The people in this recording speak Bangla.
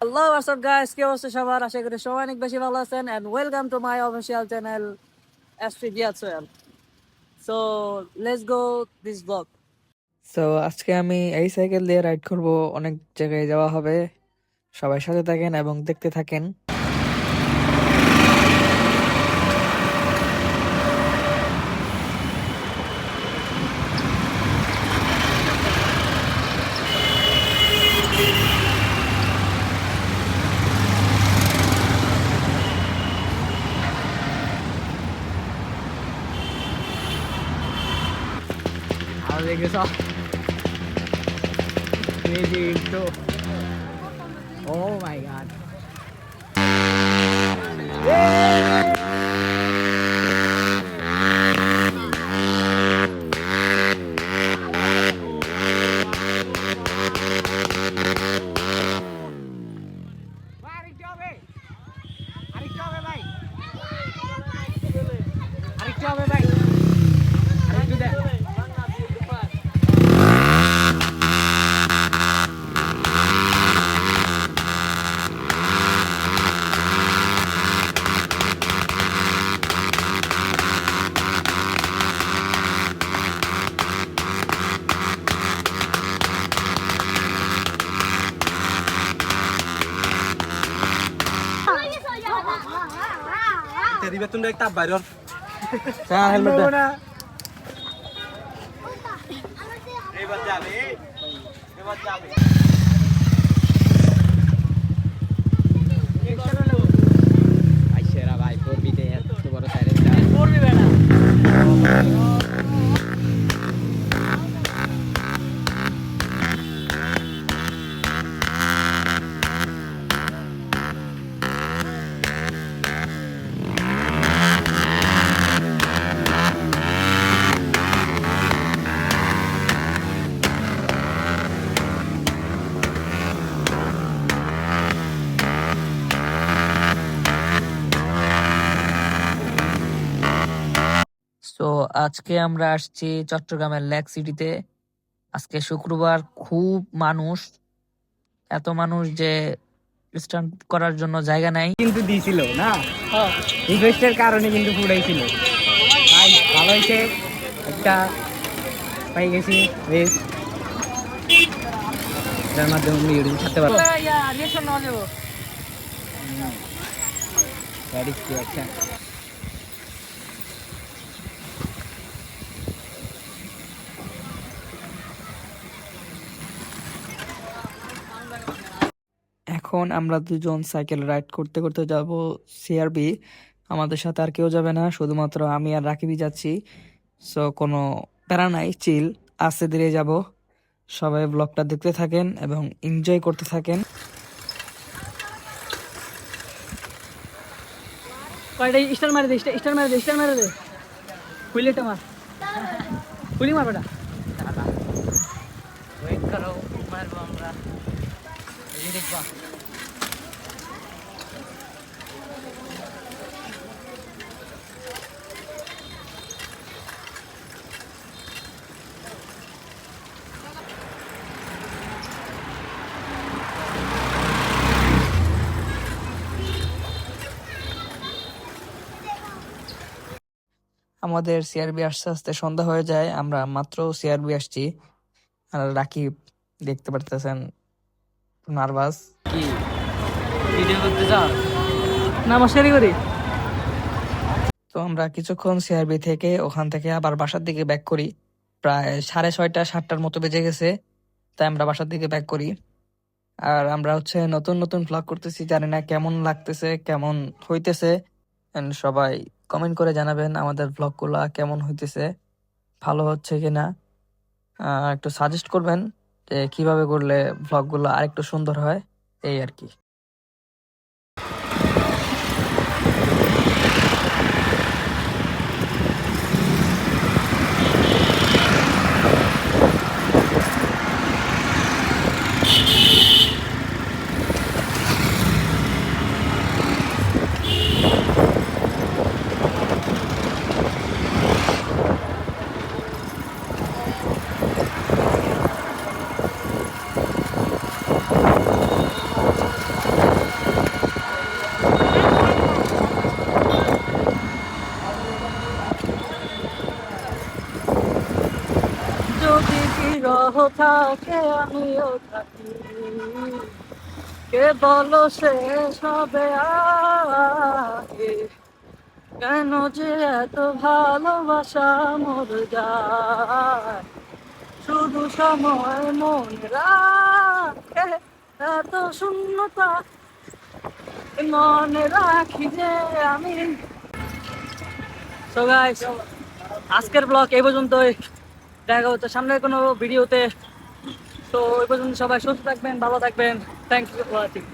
হ্যালো হোয়াটসঅ্যাপ গাইস, কি অবস্থা সবার? আশা করি সবাই অনেক বেশি ভালো আছেন and welcome to my official channel SP Jaiswal. So let's go this blog. So আজকে আমি এই সাইকেল দিয়ে রাইড করব, অনেক জায়গায় যাওয়া হবে। সবাই সাথে থাকেন এবং দেখতে থাকেন। Oh my god. Terima tunda kita bayar. Saya helmet dah. Hebat jabe. Hebat jabe. Aisyah भाई 4 भी दे यार तो बड़ा साइलेंट है 4 भी बेटा তো আজকে আমরা আসছি চট্টগ্রামের লেক সিটিতে। আজকে শুক্রবার, খুব মানুষ, এত মানুষ যে স্ট্যান্ড করার জন্য জায়গা নাই। কিন্তু দিয়েছিল না, রিকোয়েস্টের কারণে কিন্তু ফুটাইছিল। ভাই ভালো হয়েছে, একটা পাই গেছি বেশ, যার মাধ্যমে আমি ইউটিউব ছাড়তে পারবো। আচ্ছা এখন আমরা দুজন সাইকেল রাইড করতে করতে যাব সিআরবি। আমাদের সাথে আর কেউ যাবে না, শুধুমাত্র আমি আর রাকিবই যাচ্ছি। সো কোনো প্যারা নাই, চিল, আস্তে ধীরে যাব। সবাই ব্লগটা দেখতে থাকেন এবং এনজয় করতে থাকেন। কয়টা স্টার মারে দে, স্টার মারে দে, স্টার মারে দে, খুইলেটা মার, খুলি মার বেটা। ওয়েট করো, মারবো আমরা, এই দেখবা। আমাদের সিআরবি আস্তে আস্তে সন্ধ্যা হয়ে যায়, আমরা মাত্র সিআরবি আসছি। আর রাকিব দেখতে পারতেছেন নার্ভাস। কি ভিডিও করতে চাও না, মশারি করি। তো আমরা কিছুক্ষণ সিআরবি থেকে ওখান থেকে আবার বাসার দিকে ব্যাক করি। প্রায় 6:30 7টার মতো বেজে গেছে, তাই আমরা বাসার দিকে ব্যাক করি। আর আমরা নতুন নতুন ভ্লগ করতেছি, জানি না কেমন লাগতেছে, কেমন হইতেছে। And সবাই কমেন্ট করে জানাবেন আমাদের ভ্লগগুলা কেমন হইতেছে, ভালো হচ্ছে কিনা। একটু সাজেস্ট করবেন যে কিভাবে করলে ভ্লগগুলো আরেকটু সুন্দর হয়, এই আর কি। থাকে আমিও থাকি, কে বলো শেষ হবে আগে, কেন যে এত ভালোবাসা মোর যায়, শুধু সময় মনে রাখে এত শূন্যতা, মনে রাখি যে আমি। সো গাইস, আজকের ব্লগ এই পর্যন্তই, দেখা হচ্ছে সামনের কোনো ভিডিওতে। তো ওই পর্যন্ত সবাই সুস্থ থাকবেন, ভালো থাকবেন। Thank you for watching.